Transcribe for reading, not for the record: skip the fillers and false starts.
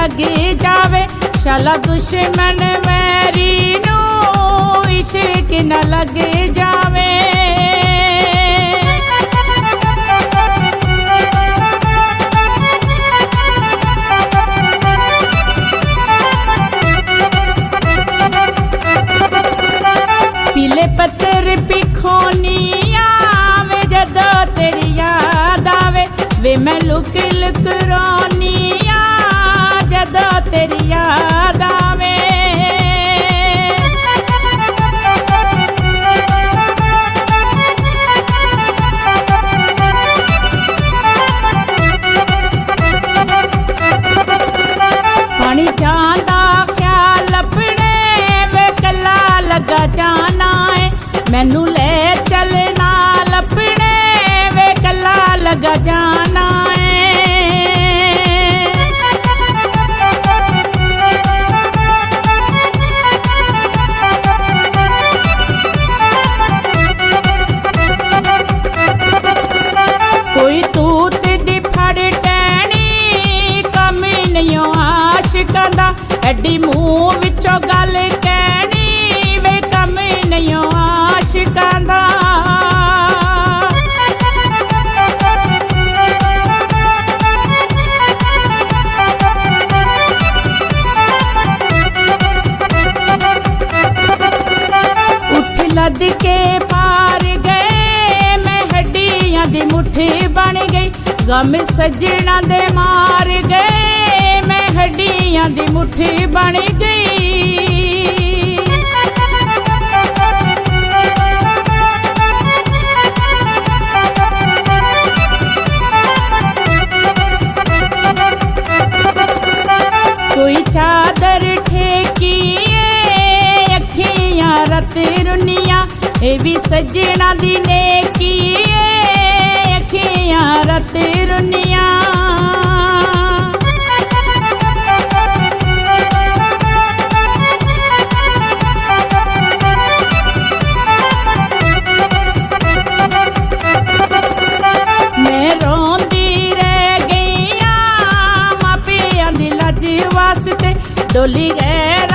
लग जावे, शाला दुश्मन वैरी नू इश्क न लग जावे। पीले पत्तर पिखोनी आवे जदों तेरी याद आवे, वे मैं लुक लुक रोनी जदों तेरी याद आवे। पानी जांदा ख्याल अपने वे कला लगा जाना है, मैनू ले चलना लपने वे कला लगा जाना है। कोई तूत दी फड़ टैनी कम नहीं आशिकां दा, एडी मूँह विचों गल कहनी वे कम नहीं आशिकां दा। उठ लद के पार गए मैं हड्डियां दी मुट्ठी बन गई, गम सजना दे मार गए मैं हड्डियां दी मुट्ठी बन गई। कोई चादर ठेकिए अखियां रत रुनिया, ए भी सजना दी नेकी अखियां रत रुनिया। मैं रोंदी रह गई मापियां दी लज वास्ते, डोली गैर